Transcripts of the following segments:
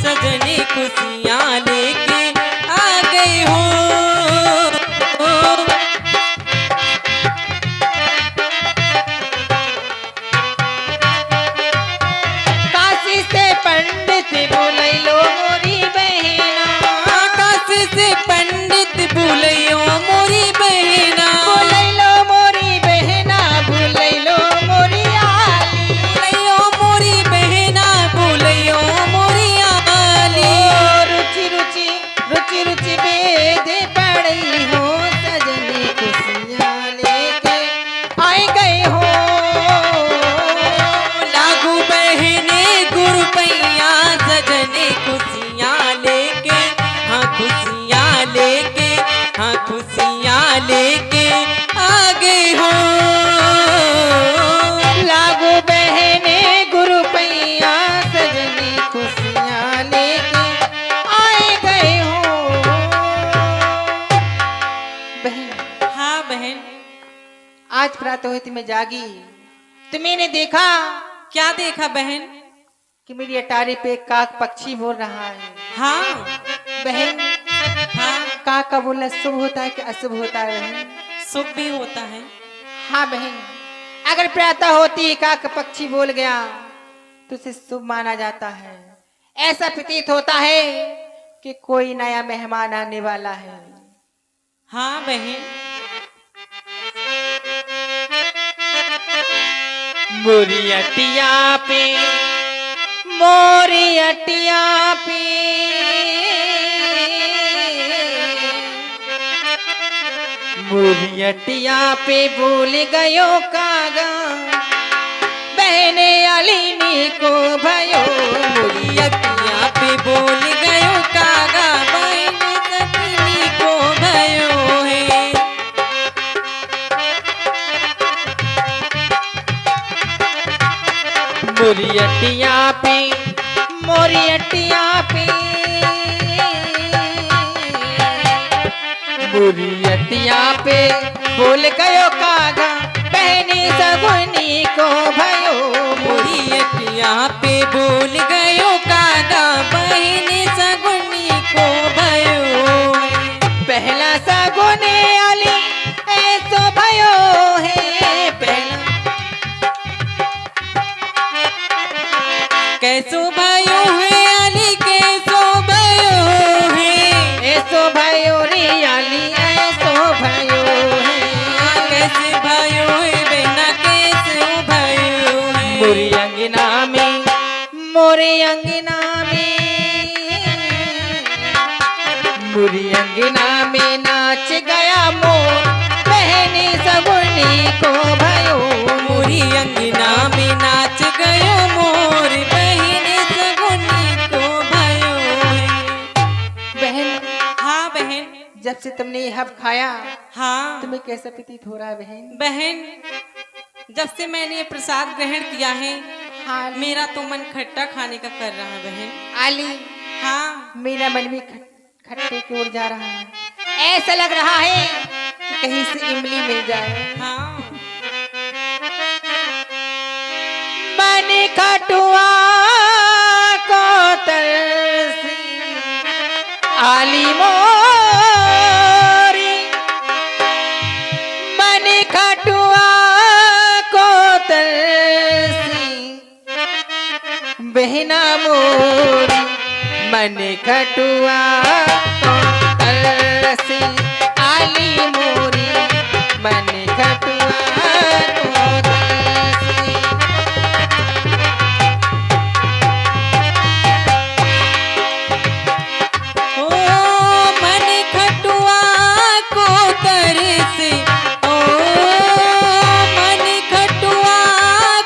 सजनी खुशियाँ लेके आ गई हो। काशी से पंडित बुलैलो मोरी बहना, काशी से पंडित बुलैयो मोरी बहना, बुलैलो मोरी बहना, बुलैलो मोरी आली, बुलैयो मोरी बहना, बुलैयो मोरी आली। रुचि रुचि रुचि रुचि वेद पढ़ई हो, सजनी खुशियाँ लेके आए गए हो। लागू बहने गुरुपैया सजनी खुशियाँ लेके, हाँ खुशियाँ लेके, हाँ खुशियाँ लेके आ गई हो। लागू बहने गुरु पैया सजनी खुशियाँ लेके आए गए हो। बहन, हाँ बहन, आज प्रातः हुई मैं जागी तो मैंने देखा क्या देखा बहन? कि मेरी अटारी पे एक काक पक्षी बोल रहा है। हाँ बहन, हाँ, काक का बोलना शुभ होता है कि अशुभ होता है बहन? शुभ भी होता है। हाँ बहन, अगर प्रातः होती काक पक्षी बोल गया तो उसे शुभ माना जाता है। ऐसा प्रतीत होता है कि कोई नया मेहमान आने वाला है। हाँ बहन, मोरी अटिया पे, मोरी अटिया पे, मोरी अटिया पे बोल गयो कागा, बहने अलीनी को भयो। मोरी अखियाँ पे बोल गयो कागा, बहन सजनी को भयो है। मोरी अटिया पे, मोरी अटिया पे, मोरी अटिया पे बोल गयो कागा, बहनी सगुनी को भयो। मोरी अखियाँ पे बोल गयो कागा, बहन सगुनी को भयो। पहला सगुने अली ऐसो भयो है, पहला कैसो भयो है अली, कैसो भयो है, ऐसो भयो रे अली, ऐसो भयो है। कैसे भयो है बहना, कैसे भयो है। मोरी अंगना में, मोरे अंगना में, मोरी अंगना में नाच गया मोर, बहनी सगुनी को भयो। मोरी अंगना में नाच गयो मोर, बहन सगुनी को भयो है। बहन, हाँ बहन, जब से तुमने ये हब खाया हाँ तुम्हें कैसा प्रतीत हो रहा है बहन? बहन, जब से मैंने ये प्रसाद ग्रहण किया है, हाँ मेरा तो मन खट्टा खाने का कर रहा है बहन। आली, हाँ मेरा मन भी खट्टे की ओर जा रहा है। ऐसा लग रहा है कि कहीं से इमली मिल जाए। हाँ, मन खटुआ को तरसी आली मोरी, मन खटुआ को तरसी बहना मोरी, मन खटुआ को तरसी आली मोरी, मन खटुआ को तरसी। ओ मन खटुआ को तरसे, ओ मन खटुआ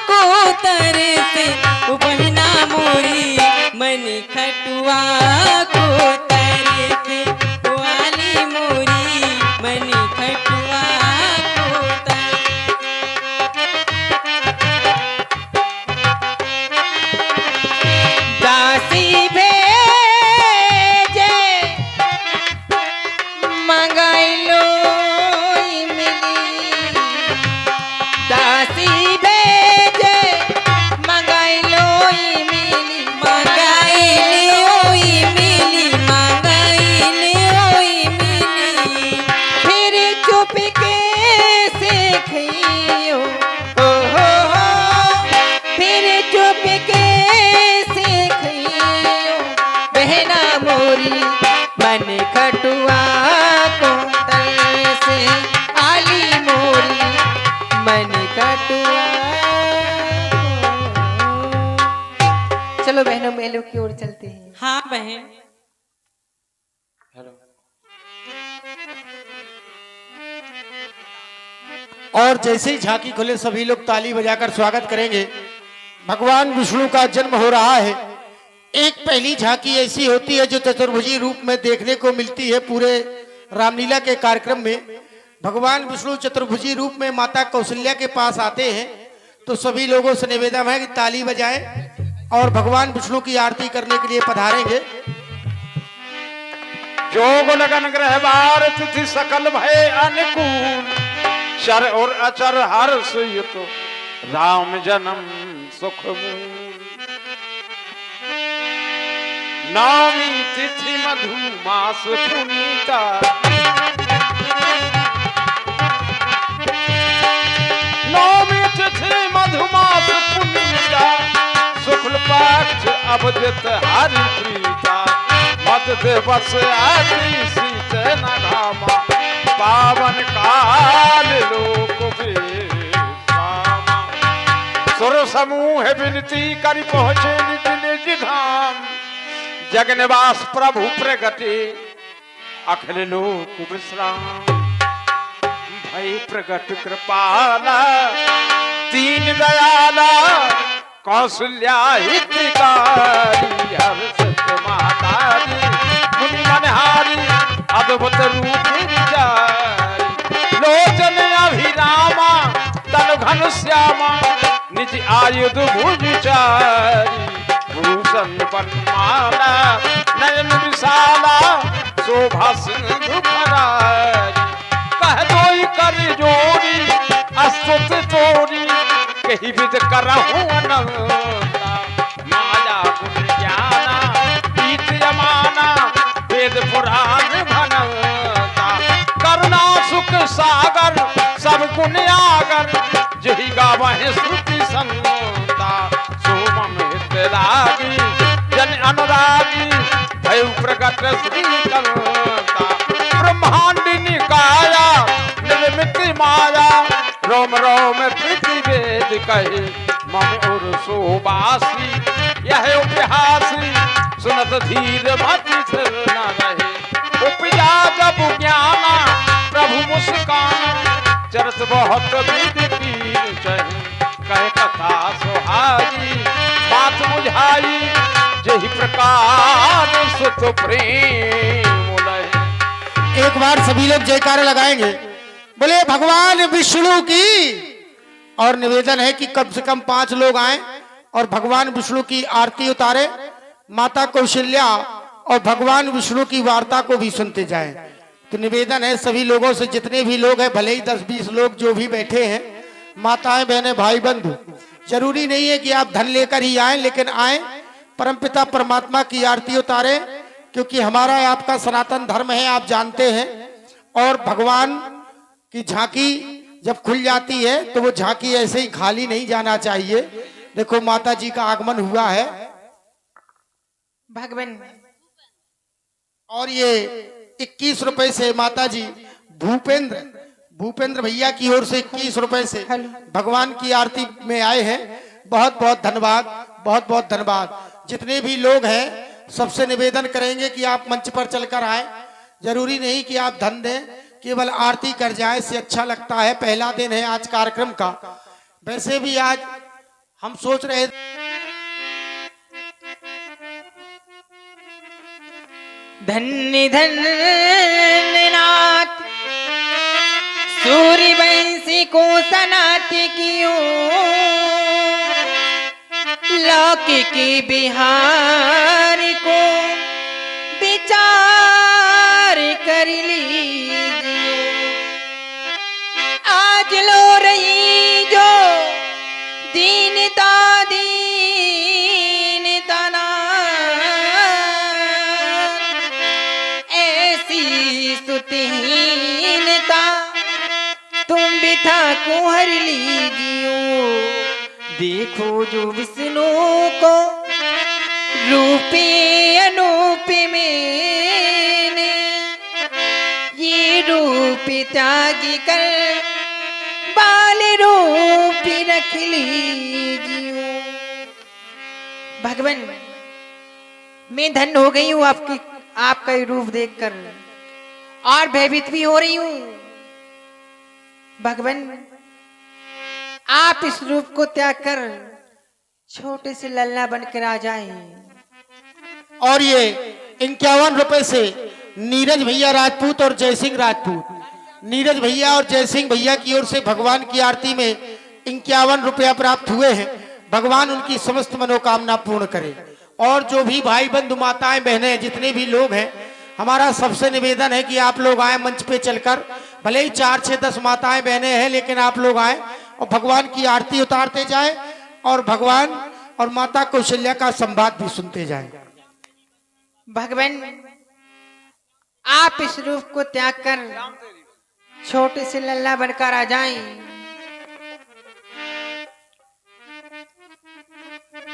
को तरसे, ओ बहना मोरी मन खटुआ को तरसे, ओ आली मोरी मन खटुआ को दासी भेजे मंगाइलो इमली, दासी भेजे मंगाइलो इमली, मंगाई लियो ना मोरी मन खटुआ को तल से आली मोरी मन खटुआ। चलो बहनों मेलों की ओर चलते हैं। हाँ बहन। और जैसे ही झांकी खुले सभी लोग ताली बजाकर स्वागत करेंगे। भगवान विष्णु का जन्म हो रहा है। एक पहली झांकी ऐसी होती है जो चतुर्भुजी रूप में देखने को मिलती है पूरे रामलीला के कार्यक्रम में। भगवान विष्णु चतुर्भुजी रूप में माता कौशल्या के पास आते हैं तो सभी लोगों से निवेदन है कि ताली बजाएं और भगवान विष्णु की आरती करने के लिए पधारेंगे। जोग लगन ग्रह बार तिथि सकल भय अनुकूल, चर और अचर हर्ष युत राम जन्म सुख मूल। नवमी तिथि मधु मास पुनीता, नवमी तिथि मधु मास पुनीता, शुक्ल पक्ष अवदित हरि प्रीता। मत दिवस आदि शीत न घामा, पावन काल लोक विश्रामा। सुर समूह विनती करि पहुँचे निज निज धाम, जग निवास प्रभु प्रगटे अखिल लोक विश्राम। भय प्रगट कृपाला दीन दयाला, कौशल्या हितकारी हर्षित महतारी। मुनि मनहारी अद्भुत रूप विचारी, लोचन अभिरामा तनु घन श्यामा। निज आयुध भुज चारी, भूषण वनमाला नयन विशाला। शोभा सिंधु भरारी, कह दोई कर जोड़ी अस्तुत तोरी। कही विद करहूं अनंता, माया गुण ज्ञाना पीत यमाना। वेद पुराण भनता, करुणा सुख सागर सब गुण आगर। जही गावहि श्रुति संता, सोमम हित लागी जन अनुरागी। भय प्रगट श्री करता, ब्रह्मांडिनी काया निर्मित माया। रोम रोम पृथ्वी वेद कहे, मम और सोबासी यह उपहासी। सुनत धीर मति थिर न रहे, उपजा जब ज्ञाना प्रभु मुस्काना। चरत बहुत विधि कीन चही, कह कथा सुहाई बात बुझाई। जही प्रकार सुत प्रेम लहे। एक बार सभी लोग जयकारे लगाएंगे, बोले भगवान विष्णु की। और निवेदन है कि कम से कम 5 लोग आए और भगवान विष्णु की आरती उतारे। माता कौशल्या और भगवान विष्णु की वार्ता को भी सुनते जाएं। तो निवेदन है सभी लोगों से, जितने भी लोग हैं, भले ही 10-20 लोग जो भी बैठे हैं, माताएं बहनें भाई बंधु, जरूरी नहीं है कि आप धन लेकर ही आए, लेकिन आए परमपिता परमात्मा की आरती उतारे, क्योंकि हमारा आपका सनातन धर्म है, आप जानते हैं। और भगवान की झांकी जब खुल जाती है तो वो झांकी ऐसे ही खाली नहीं जाना चाहिए। देखो माता जी का आगमन हुआ है भगवान। और ये 21 रुपए से माता जी भूपेंद्र भैया की ओर से 21 रुपए से भगवान की आरती में आए हैं। बहुत बहुत धन्यवाद, बहुत बहुत धन्यवाद। जितने भी लोग हैं सबसे निवेदन करेंगे कि आप मंच पर चलकर आए। जरूरी नहीं कि आप धन दें, केवल आरती कर जाए, इससे अच्छा लगता है। पहला दिन है आज कार्यक्रम का। वैसे भी आज हम सोच रहे धन्य धन्य नाथ सूर्यवंशी को सनात कियो, लौकी की बिहार को विचार कर लीजिए। आज लो रही जो दीनता दीनता ना, ऐसी स्तुतिहीनता तुम बिथा को हर लीजियो। देखो जो विष्णु को रूपे अनूपे रूप त्यागी कर बाल रूप रख लीजियो। भगवान मैं धन्य हो गई हूँ आपका ये रूप देखकर और भयभीत भी हो रही हूँ। भगवान आप इस रूप को त्याग कर छोटे से लल्ला बनकर आ जाएं। और ये 51 रुपए से नीरज भैया राजपूत और जयसिंह राजपूत, नीरज भैया और जयसिंह भैया की ओर से भगवान की आरती में 51 रुपया प्राप्त हुए हैं। भगवान उनकी समस्त मनोकामना पूर्ण करे। और जो भी भाई बंधु माताएं बहनें जितने भी लोग हैं, हमारा सबसे निवेदन है कि आप लोग आए मंच पे चलकर, भले ही 4, 6, 10 माताएं बहनें हैं, लेकिन आप लोग आए और भगवान की आरती उतारते जाए और भगवान और माता कौशल्या का संवाद भी सुनते जाए। भगवान आप इस रूप को त्याग कर छोटे से लल्ला बनकर आ जाएं।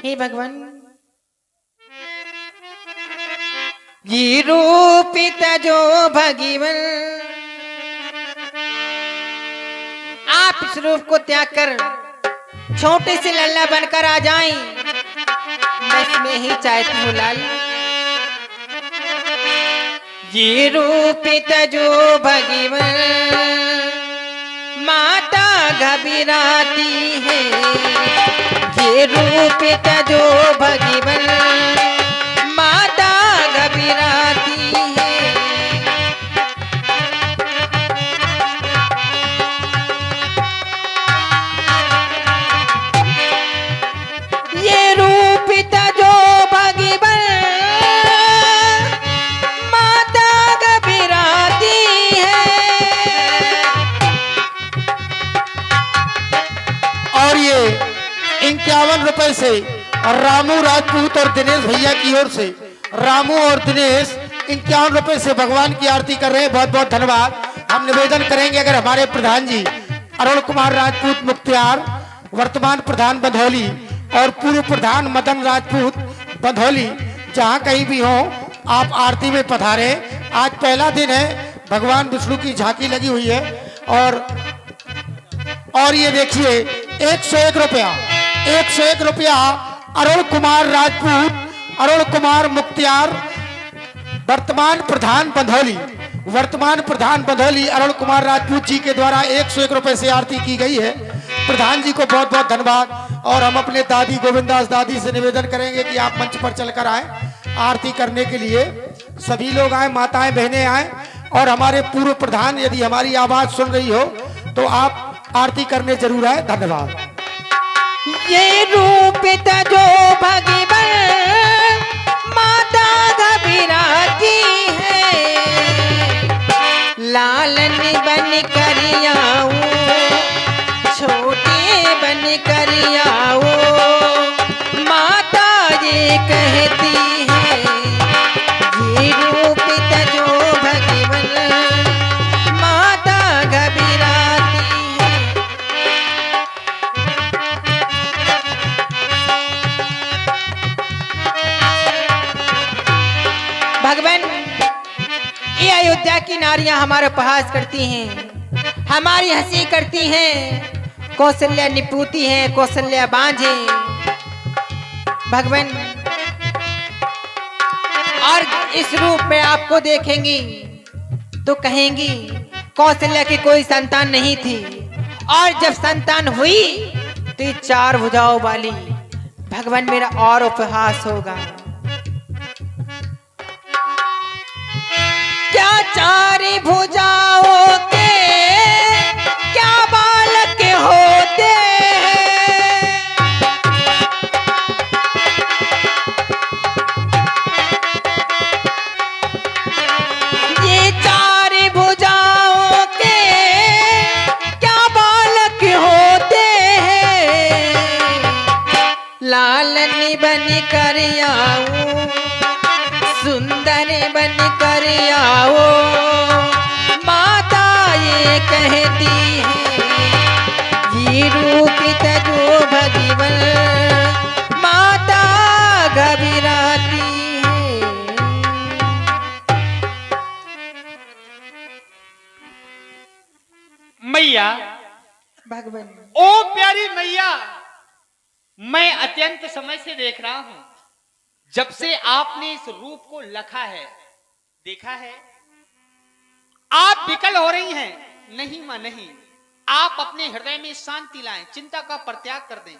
हे भगवान ये रूप जो भगवान आप इस रूप को त्याग कर छोटे से लल्ला बनकर आ जाएं। मैं इसमें ही चाहती हूँ लाल ये रूप जो भगवान माता घबराती है। ये रूप जो भगवान माता घबराती है। ये रूप जो भगवान माता घबराती है। और ये 51 रुपए से रामू राजपूत और दिनेश भैया की ओर से, रामू और दिनेश 51 रुपए से भगवान की आरती कर रहे हैं। बहुत बहुत धन्यवाद। हम निवेदन करेंगे अगर हमारे प्रधान जी अरुण कुमार राजपूत मुख्तियार, वर्तमान प्रधान बधौली, और पूर्व प्रधान मदन राजपूत बधौली, जहां कहीं भी हो आप आरती में पधारे। आज पहला दिन है, भगवान विष्णु की झांकी लगी हुई है। और ये देखिए 101 रुपया, 101 रुपया अरुण कुमार राजपूत, अरुण कुमार मुख्तियार, वर्तमान प्रधान बंधौली, वर्तमान प्रधान बंधौली अरुण कुमार राजपूत जी के द्वारा 101 रुपए से आरती की गई है। प्रधान जी को बहुत बहुत धन्यवाद। और हम अपने दादी गोविंदास दादी से निवेदन करेंगे कि आप मंच पर चलकर आए आरती करने के लिए। सभी लोग आए, माताएं बहनें आए। और हमारे पूर्व प्रधान यदि हमारी आवाज सुन रही हो तो आप आरती करने जरूर आए। धन्यवाद। ये रूप जो भगवान माता घबराती है। लालन बन कर आऊं छोटे बन कर आओ माता ये कहती है। ये रूप जो भगवान माता घबराती है। भगवान ये अयोध्या की नारियां हमारा उपहास करती हैं, हमारी हंसी करती हैं। कौशल्या निपूती है, कौशल्या बांझ है। भगवान और इस रूप में आपको देखेंगी तो कहेंगी कौशल्या की कोई संतान नहीं थी, और जब संतान हुई तो ये 4 भुजाओं वाली भगवान मेरा और उपहास होगा। क्या 4 भुजाओं के क्या बालक होते हैं। ये 4 भुजाओं के क्या बालक होते हैं। लालन बन कर आऊं सुंदर बन कर आओ माता ये कहती है। ये रूप जो भगवान माता घबराती है। मैया, भगवान ओ प्यारी मैया, मैं अत्यंत समय से देख रहा हूं, जब से आपने इस रूप को लखा है, देखा है, आप विकल हो रही हैं। नहीं मां नहीं, आप अपने हृदय में शांति लाएं, चिंता का परित्याग कर दें।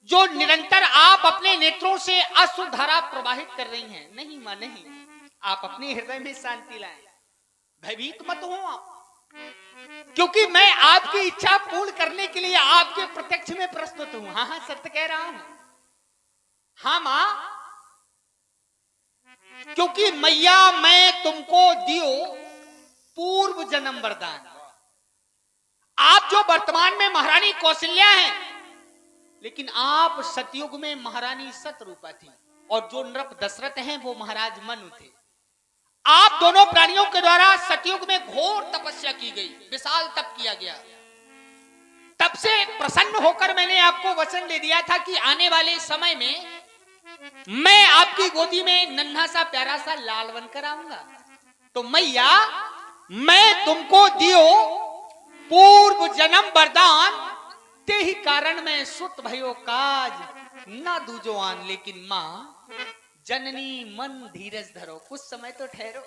जो निरंतर आप अपने नेत्रों से अश्रु धारा प्रवाहित कर रही हैं, नहीं मां नहीं, आप अपने हृदय में शांति लाएं, भयभीत मत हो आप, क्योंकि मैं आपकी इच्छा पूर्ण करने के लिए आपके प्रत्यक्ष में प्रस्तुत हूं। हाँ हाँ, सत्य कह रहा हूं। हाँ मां, क्योंकि मैया मैं तुमको दियो पूर्व जन्म वरदान। आप जो वर्तमान में महारानी कौशल्या हैं, लेकिन आप सतयुग में महारानी सतरूपा थी, और जो नृप दशरथ हैं वो महाराज मनु थे। आप दोनों प्राणियों के द्वारा सतयुग में घोर तपस्या की गई, विशाल तप किया गया। तब से प्रसन्न होकर मैंने आपको वचन दे दिया था कि आने वाले समय में मैं आपकी गोदी में नन्हा सा प्यारा सा लाल बनकर आऊंगा। तो मैया मैं तुमको दियो पूर्व जन्म वरदान, ते ही कारण मैं सुत भयो काज ना दूजो आन। लेकिन मां जननी मन धीरज धरो, कुछ समय तो ठहरो।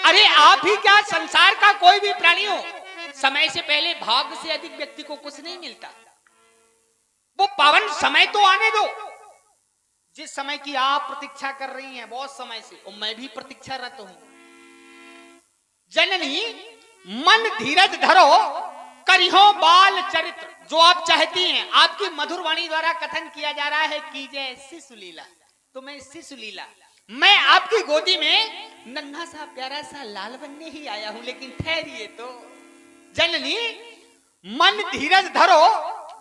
अरे आप ही क्या, संसार का कोई भी प्राणी हो, समय से पहले भाग्य से अधिक व्यक्ति को कुछ नहीं मिलता। वो पावन समय तो आने दो, जिस समय की आप प्रतीक्षा कर रही हैं बहुत समय से, और मैं भी प्रतीक्षारत हूं। जननी मन धीरज धरो, करिहो बाल चरित्र, जो आप चाहती हैं। आपकी मधुर वाणी द्वारा कथन किया जा रहा है, कीजिए शिशु लीला। तो मैं शिशु लीला, मैं आपकी गोदी में नन्हा सा प्यारा सा लाल बनने ही आया हूं। लेकिन ठहरिए तो जननी, मन धीरज धरो,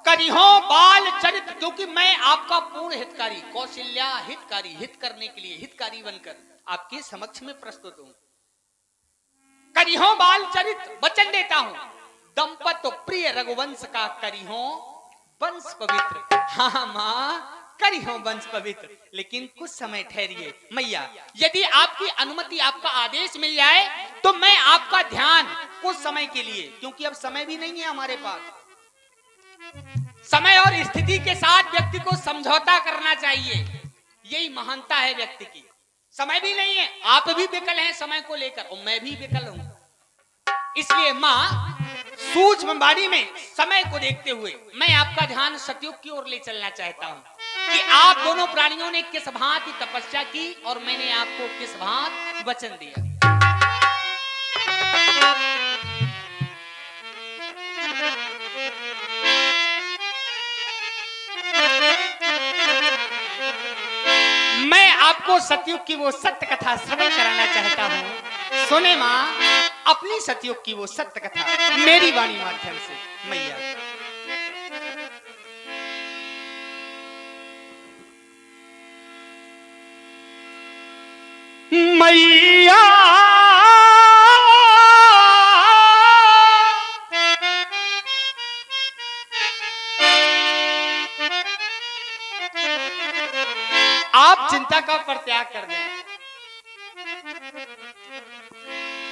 करिहो बाल चरित्र, क्योंकि मैं आपका पूर्ण हितकारी, कौशल्या हितकारी, हित करने के लिए हितकारी बनकर आपके समक्ष में प्रस्तुत हूं। करिहो बाल चरित्र, वचन देता हूं, दंपत प्रिय रघुवंश का करिहो वंश पवित्र। हाँ मां, करिहो वंश पवित्र, लेकिन कुछ समय ठहरिए मैया। यदि आपकी अनुमति, आपका आदेश मिल जाए तो मैं आपका ध्यान कुछ समय के लिए, क्योंकि अब समय भी नहीं है हमारे पास, समय और स्थिति के साथ व्यक्ति को समझौता करना चाहिए, यही महानता है व्यक्ति की। समय भी नहीं है, आप भी विकल हैं समय को लेकर, और मैं भी विकल हूं। इसलिए मां सूक्ष्म वाणी में समय को देखते हुए मैं आपका ध्यान सतयुग की ओर ले चलना चाहता हूं, कि आप दोनों प्राणियों ने किस भांति तपस्या की और मैंने आपको किस भांति वचन दिया। मैं आपको सतयुग की वो सत्य कथा श्रवण कराना चाहता हूं। सुने मां, अपनी सतयुग की वो सत्य कथा मेरी वाणी माध्यम से। मैया मैया आप चिंता का परित्याग कर दें,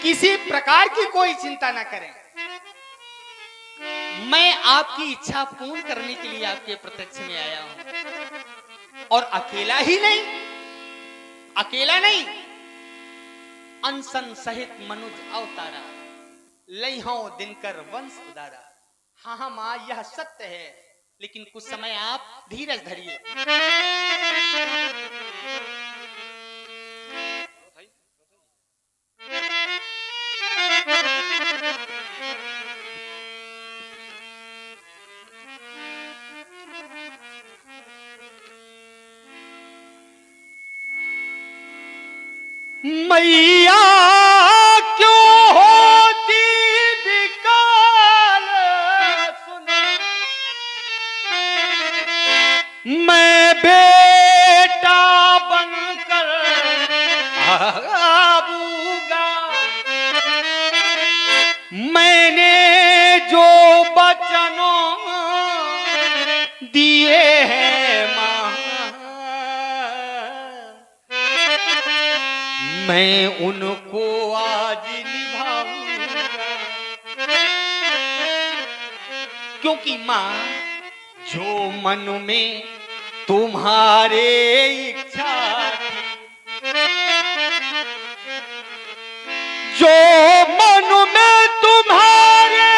किसी प्रकार की कोई चिंता ना करें। मैं आपकी इच्छा पूर्ण करने के लिए आपके प्रत्यक्ष में आया हूं, और अकेला ही नहीं, अकेला नहीं, अनसन सहित मनुज अवतारा, लइहो दिनकर वंश उदारा। हाँ हाँ मां, यह सत्य है, लेकिन कुछ समय आप धीरज धरिए। मैया क्यों होती विकल, सुनो मैं बेटा बनकर आऊंगा। मैंने जो वचनों दिए हैं मां, मैं उनको आज निभाऊंगा। क्योंकि माँ जो मन में तुम्हारे इच्छा थी, जो मन में तुम्हारे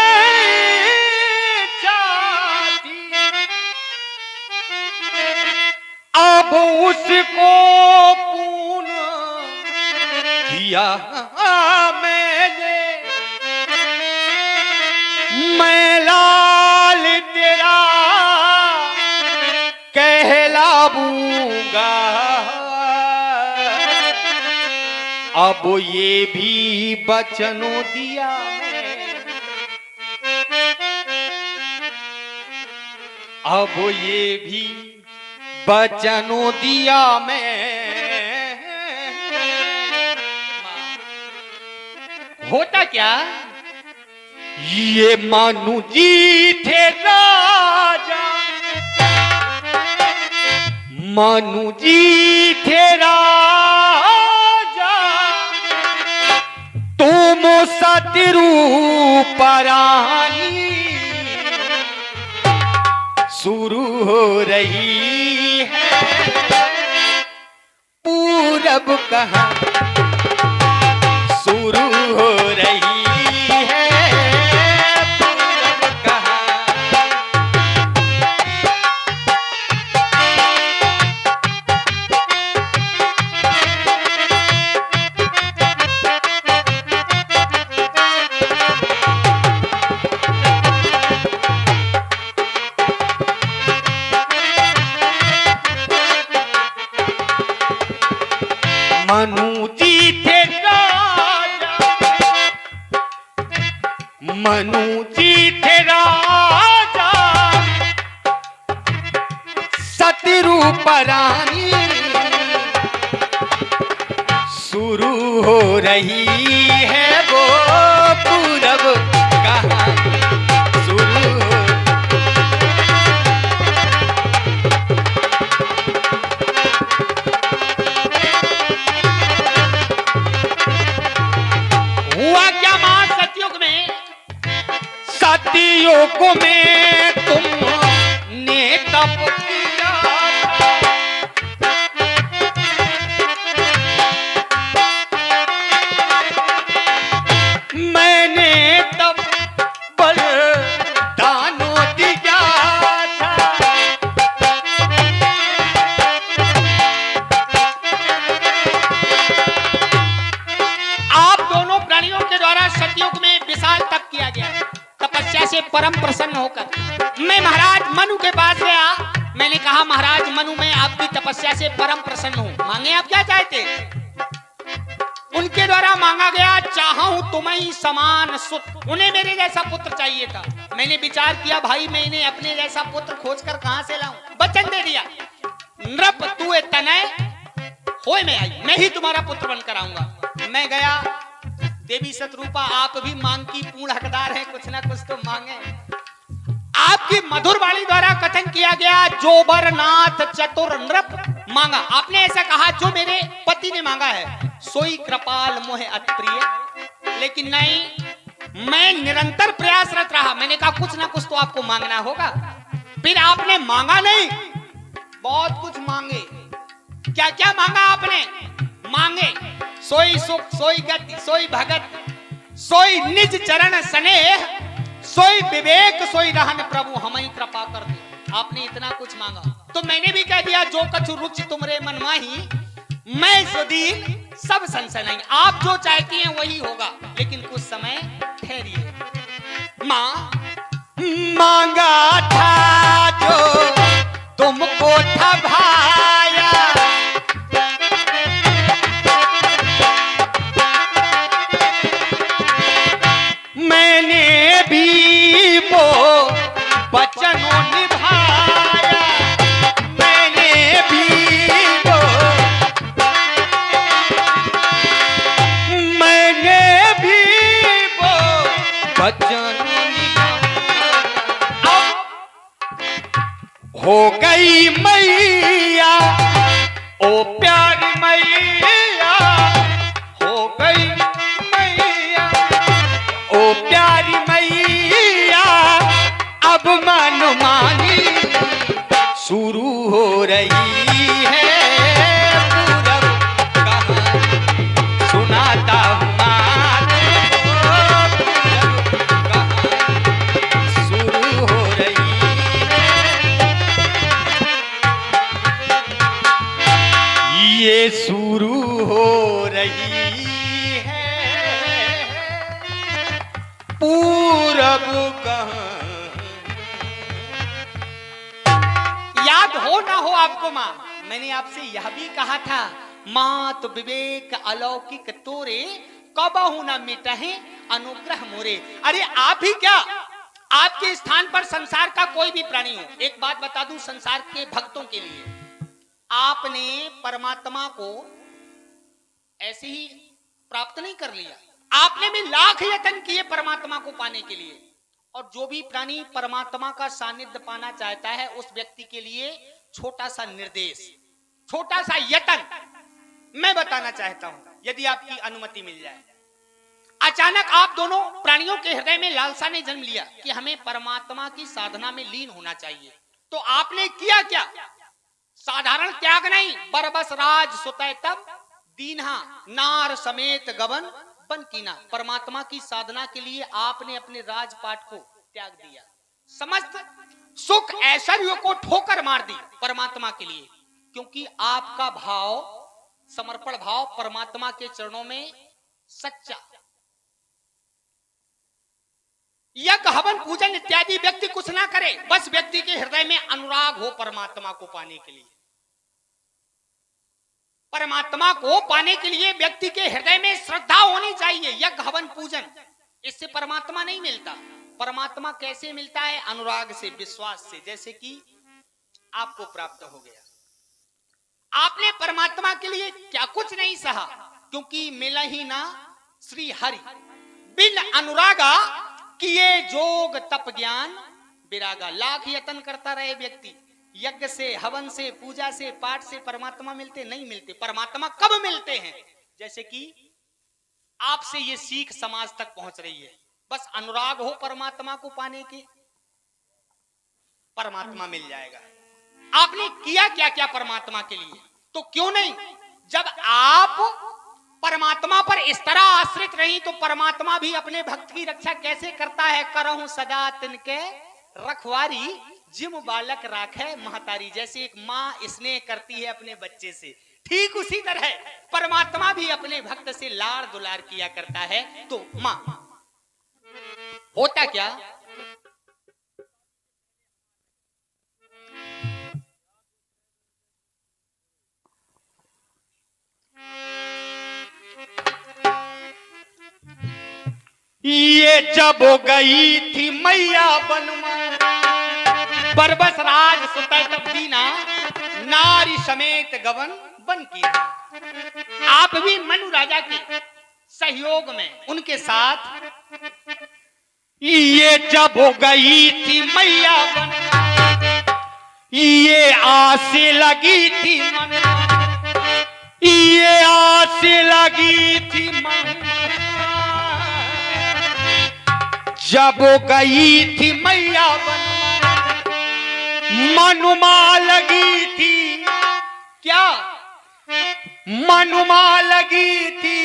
इच्छा थी, अब उसको पूर्ण किया मैंने। मैं लाल तेरा कहलाऊंगा, अब ये भी बचनों दिया मैं, अब ये भी बचनों दिया मैं। होता क्या, ये मानू जी थे राजा, मानू जी थे राजा, तुम सतरूपरानी शुरू हो रही है पूरब कहाँ शुरू हो रही है पूरब कहाँ। मनु जी थे राजा, मनु जी थे राजा, सतरूपरानी शुरू हो रही है वो पूरब कहानी शुरू हो। हुआ क्या मां सतयुग में, सतयुग में तुमने तप किया था, मैंने तब बलिदानों दिया था। आप दोनों प्राणियों के द्वारा सतयुग में विशाल तप किया गया, तपस्या से परम प्रसन्न होकर मैं महाराज मनु के पास गया। मैंने कहा महाराज मनु मैं आपकी तपस्या से परम प्रसन्न हूँ, मांगे आप क्या चाहते। उनके द्वारा मांगा गया चाहूं तुम्हें समान सुत, उन्हें मेरे जैसा पुत्र चाहिए था। मैंने विचार किया भाई मैं इन्हें अपने जैसा पुत्र खोजकर कहां से लाऊं, वचन दे दिया नृप तू तनय होय मैं आई, मैं ही तुम्हारा पुत्र बनकर आऊंगा। मैं गया, देवी सतरूपा आप भी मांग की पूर्ण हकदार हैं, कुछ ना कुछ तो मांगे। आपकी मधुर वाणी द्वारा कथन किया गया जो बरनाथ चतुर नृप मांगा, आपने ऐसा कहा जो मेरे पति ने मांगा है सोई कृपाल मोहे अति प्रिय। लेकिन नहीं, मैं निरंतर प्रयासरत रहा। मैंने कहा कुछ ना कुछ तो आपको मांगना होगा। फिर आपने मांगा नहीं, बहुत कुछ मांगे। क्या क्या मांगा आपने? मांगे सोई सुख, सोई गति, सोई भगत, सोई निज चरण स्नेह, सोई विवेक, सोई रहन प्रभु हमें कृपा कर दे। आपने इतना कुछ मांगा तो मैंने भी कह दिया जो कछु रुचि तुमरे मन माही, मैं सुदीन सब संशय नहीं। आप जो चाहती हैं वही होगा, लेकिन कुछ समय ठहरिए। मां मांगा था जो तुमको था भाया, मैंने भी वो वचनों निभाया, मैंने भी वो, मैंने भी वो वचनों निभाया। हो गई मैया ओ प्यारी मैया, हो गई मैया ओ प्यारी मैया, अब अब मनमानी शुरू हो रही है। पूरब कहानी सुनाता हूँ माने को, पूरब कहानी शुरू हो रही है। ये शुरू हो रही है पूरब कहानी। याद हो ना हो आपको मां, मैंने आपसे यह भी कहा था, मात विवेक अलौकिक तोरे, कबहु न मिटहे अनुग्रह मोरे। अरे आप ही क्या, आपके स्थान पर संसार का कोई भी प्राणी हो, एक बात बता दूं संसार के भक्तों के लिए, आपने परमात्मा को ऐसे ही प्राप्त नहीं कर लिया, आपने भी लाख यत्न किए परमात्मा को पाने के लिए। और जो भी प्राणी परमात्मा का सानिध्य पाना चाहता है, उस व्यक्ति के लिए छोटा सा निर्देश, छोटा सा यत्न मैं बताना चाहता हूं, यदि आपकी अनुमति मिल जाए। अचानक आप दोनों प्राणियों के हृदय में लालसा ने जन्म लिया कि हमें परमात्मा की साधना में लीन होना चाहिए, तो आपने किया क्या? साधारण त्याग नहीं, बरबस राज सुतय तब दीन्हा नार समेत गवन बन कीना। परमात्मा की साधना के लिए आपने अपने राजपाट को त्याग दिया, समस्त सुख ऐश्वर्य को ठोकर मार दी परमात्मा के लिए, क्योंकि आपका भाव, समर्पण भाव परमात्मा के चरणों में सच्चा। यज्ञ हवन पूजन इत्यादि व्यक्ति कुछ ना करे, बस व्यक्ति के हृदय में अनुराग हो परमात्मा को पाने के लिए। परमात्मा को पाने के लिए व्यक्ति के हृदय में श्रद्धा होनी चाहिए। यज्ञ हवन पूजन, इससे परमात्मा नहीं मिलता। परमात्मा कैसे मिलता है? अनुराग से, विश्वास से, जैसे कि आपको प्राप्त हो गया। आपने परमात्मा के लिए क्या कुछ नहीं सहा, क्योंकि मिला ही ना श्री हरि बिन अनुरागा किए जोग तप ज्ञान विरागा। लाख यत्न करता रहे व्यक्ति, यज्ञ से, हवन से, पूजा से, पाठ से परमात्मा मिलते नहीं मिलते। परमात्मा कब मिलते हैं? जैसे कि आपसे ये सीख समाज तक पहुंच रही है, बस अनुराग हो परमात्मा को पाने के, परमात्मा मिल जाएगा। आपने किया क्या क्या परमात्मा के लिए? तो क्यों नहीं, जब आप परमात्मा पर इस तरह आश्रित रही, तो परमात्मा भी अपने भक्त की रक्षा कैसे करता है? करहूं सदा तिनके रखवारी, जिम बालक राखे महतारी। जैसे एक माँ स्नेह करती है अपने बच्चे से, ठीक उसी तरह परमात्मा भी अपने भक्त से लाड़ दुलार किया करता है। तो माँ होता क्या, ये जब गई थी मैया बनवा, बरबस राज सुतय तब दीना, नारी समेत गवन बन की। आप भी मनु राजा के सहयोग में उनके साथ, ये जब गई थी मैया बन, ये आस लगी थी मन, ये आस लगी थी मन, जब गई थी मैया बन, मनुमा लगी थी क्या, मनुमा लगी थी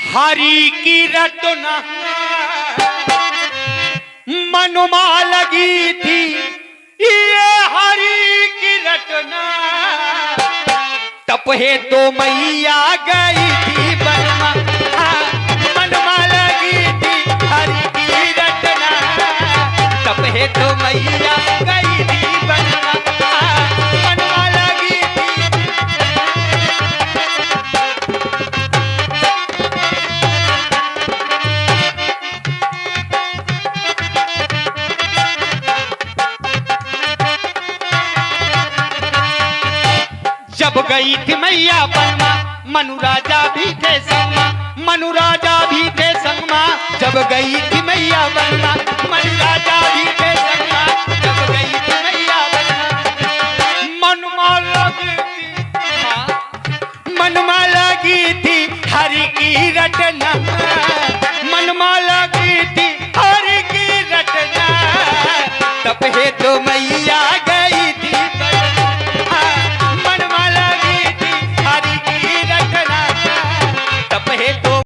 हरि की रटना, मनुमा लगी थी ये हरि की रटना, तपहे तो मैया गई थी बनमा, मनुमा लगी थी हरि की रटना, तपहे तो मैया गई थी बनमा, मनुमा लगी थी। जब गई थी मैया बनमा, मनु राजा भी थे संगमा, मनु राजा भी थे संगमा, जब गई थी मैया बनमा, मनु राजा भी थे संगमा, जब गई थी मैया बनमा, मनुमा लगी थी, मनुमा लगी थी हरि की रटना, मनुमा लगी थी हरि की रटना, मैया गई